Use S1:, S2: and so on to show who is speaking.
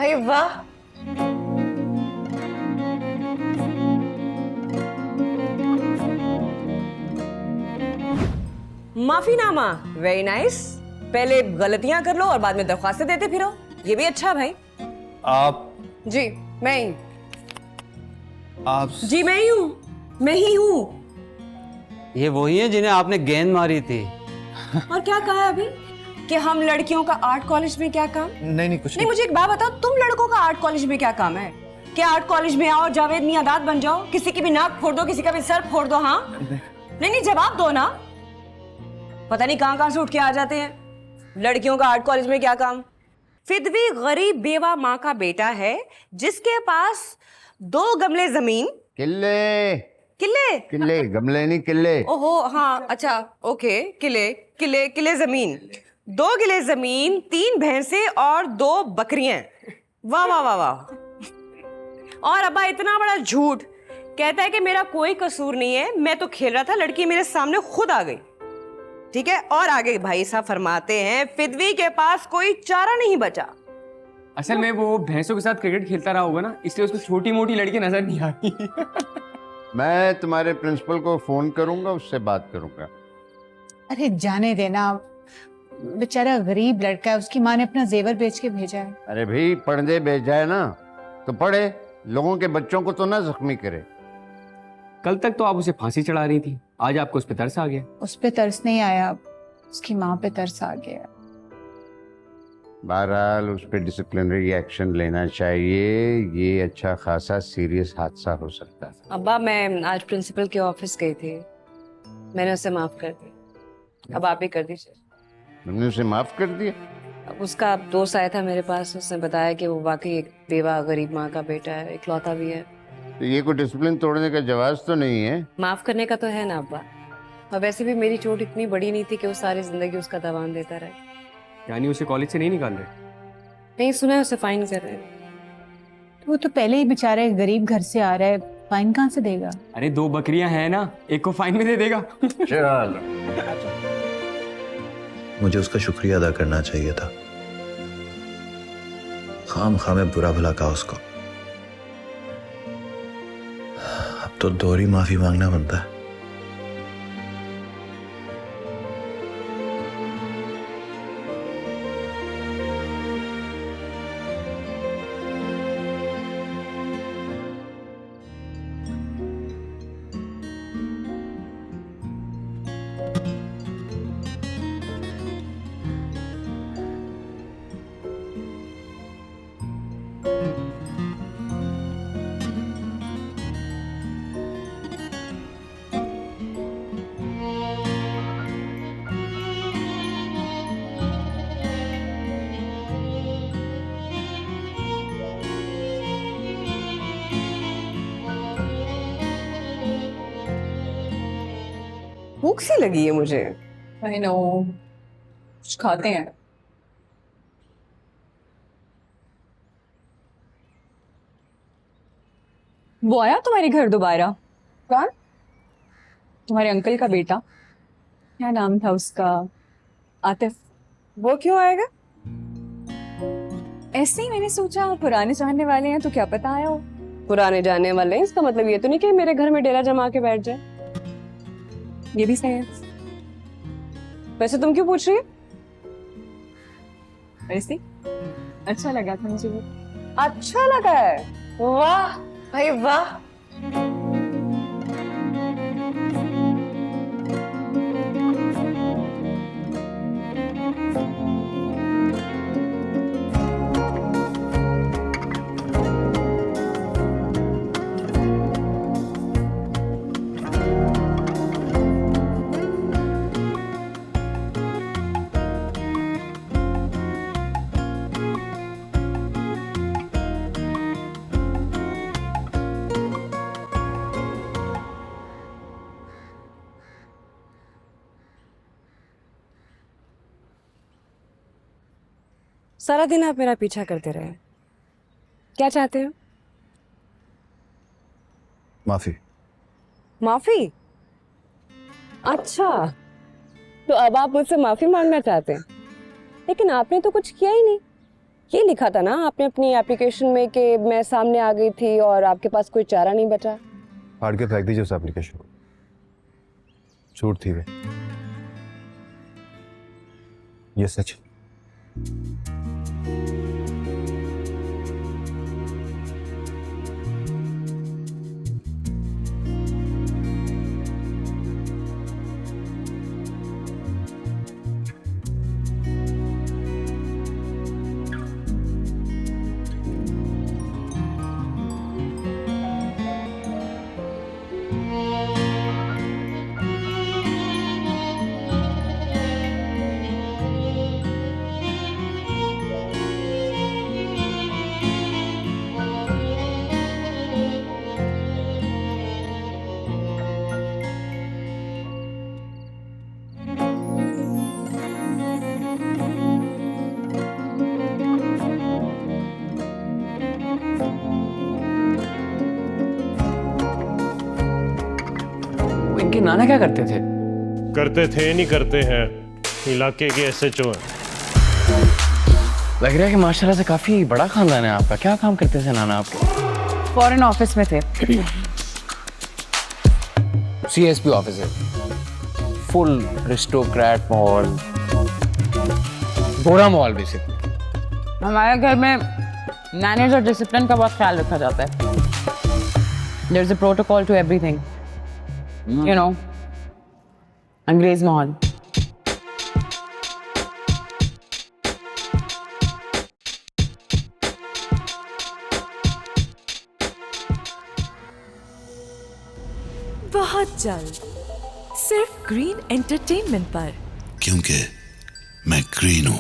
S1: भाई वाह। माफीनामा, very nice. पहले गलतियां कर लो और बाद में दरख्वास्तें देते फिरो, ये भी अच्छा भाई।
S2: आप
S1: जी मैं ही।
S2: आप
S1: जी मैं ही हूँ, मैं ही हूँ।
S3: ये वही है जिन्हें आपने गेंद मारी थी।
S1: और क्या कहा अभी कि हम लड़कियों का आर्ट कॉलेज में क्या काम?
S2: नहीं कुछ
S1: नहीं, मुझे एक बात बताओ, तुम लड़कों का आर्ट कॉलेज में क्या काम है? क्या आर्ट कॉलेज में आओ जावेद मियादाद बन जाओ, किसी की भी नाक फोड़ दो, किसी का भी सर फोड़ दो? हाँ नहीं, जवाब दो ना। पता नहीं कहां से उठ के आ जाते हैं। लड़कियों का आर्ट कॉलेज में क्या काम? फिदवी गरीब बेवा माँ का बेटा है जिसके पास 2 गमले जमीन,
S4: किले
S1: किले
S4: किले, गमले नहीं किले।
S1: ओहो हाँ अच्छा ओके, किले किले किले जमीन, 2 किले जमीन, 3 भैंसे और 2 बकरियां। वाह वाह वाह वाह। और अब्बा इतना बड़ा झूठ, कहता है कि मेरा कोई कसूर नहीं है, मैं तो खेल रहा था, लड़की मेरे सामने खुद आ गई। ठीक है, और आगे भाई साहब फरमाते हैं फिदवी के पास कोई चारा नहीं बचा।
S5: असल में वो भैंसों के साथ क्रिकेट खेलता रहा होगा ना, इसलिए उसको छोटी मोटी लड़कियां नजर नहीं आती।
S4: मैं तुम्हारे प्रिंसिपल को फोन करूंगा, उससे बात करूंगा।
S6: अरे जाने देना, बेचारा गरीब लड़का है, उसकी माँ ने अपना जेवर बेच के भेजा है।
S4: अरे भाई पढ़ने भेजा है ना तो पढ़े, लोगों के बच्चों को तो ना जख्मी करे।
S5: कल तक तो आप उसे फांसी चढ़ा रही थी, आज आपको उस पर तरस आ गया।
S6: उस पे तरस नहीं आया, उसकी माँ पे तरस आ गया।
S4: बहरहाल उस पर डिसिप्लिनरी एक्शन लेना चाहिए, ये अच्छा खासा सीरियस हादसा हो सकता था।
S1: अब्बा मैं आज प्रिंसिपल के ऑफिस गई थी, मैंने उसे माफ कर दिया, अब आप भी कर दीजिए।
S4: तुमने उसे माफ कर दिया?
S1: अब उसका दोस्त आया था मेरे पास, उसने बताया कि वो वाकई एक बेवा गरीब माँ का बेटा है, इकलौता भी है।
S4: तो ये कोई डिसिप्लिन तोड़ने का जवाब तो नहीं है?
S1: माफ करने का तो है ना अब्बा, और वैसे भी मेरी चोट इतनी बड़ी नहीं थी कि वो सारी जिंदगी उसका दबान देता रहे।
S5: यानी उसे कॉलेज से नहीं निकाल रहे?
S1: नहीं, सुना है उसे फाइन कर रहे हैं।
S6: तो वो तो पहले ही बेचारे गरीब घर से आ रहा है, फाइन कहाँ से देगा?
S5: अरे 2 बकरियां हैं ना, एक को फाइन में दे देगा।
S4: चलो
S2: मुझे उसका शुक्रिया अदा करना चाहिए था। खाम खामे बुरा भला कहा उसको। अब तो दोहरी माफी मांगना बनता है।
S1: भूख सी लगी है मुझे।
S7: आई नो, कुछ खाते हैं। वो आया तुम्हारे घर दोबारा? कौन? तुम्हारे अंकल का बेटा, क्या नाम था उसका? आतिफ।
S1: वो क्यों आएगा?
S7: ऐसे ही मैंने सोचा पुराने जानने वाले हैं तो क्या पता आया हो।
S1: पुराने जानने वाले हैं, इसका मतलब ये तो नहीं कि मेरे घर में डेरा जमा के बैठ जाए।
S7: ये भी सही है।
S1: वैसे तुम क्यों पूछ रही हो?
S7: ऐसे ही अच्छा लगा था मुझे वो।
S1: अच्छा लगा है? वाह भाई वाह। सारा दिन आप मेरा पीछा करते रहे, क्या चाहते हो?
S2: माफी।
S1: माफी? अच्छा, तो अब आप मुझसे माफी मांगना चाहते हैं, लेकिन आपने तो कुछ किया ही नहीं। ये लिखा था ना आपने अपनी एप्लीकेशन में कि मैं सामने आ गई थी और आपके पास कोई चारा नहीं बचा।
S8: फाड़ के फेंक दीजिए उस एप्लीकेशन को, झूठ थी वे, ये सच।
S5: इनके नाना क्या करते थे?
S9: करते थे नहीं करते हैं, इलाके के SHO हैं।
S5: लग रहा है कि माशाल्लाह से काफी बड़ा खानदान है आपका। क्या काम करते थे नाना आपके?
S7: फॉरेन ऑफिस में थे।
S5: CSP ऑफिसर, फुल रिस्टोक्रेट माहौल, गोरा माहौल बेसिकली।
S7: हमारे घर में मैनेज और डिसिप्लिन का बहुत ख्याल रखा जाता है। There is a protocol to everything, you know. अंग्रेज माहौल।
S10: बहुत जल्द सिर्फ ग्रीन एंटरटेनमेंट पर,
S2: क्योंकि मैं ग्रीन हूं।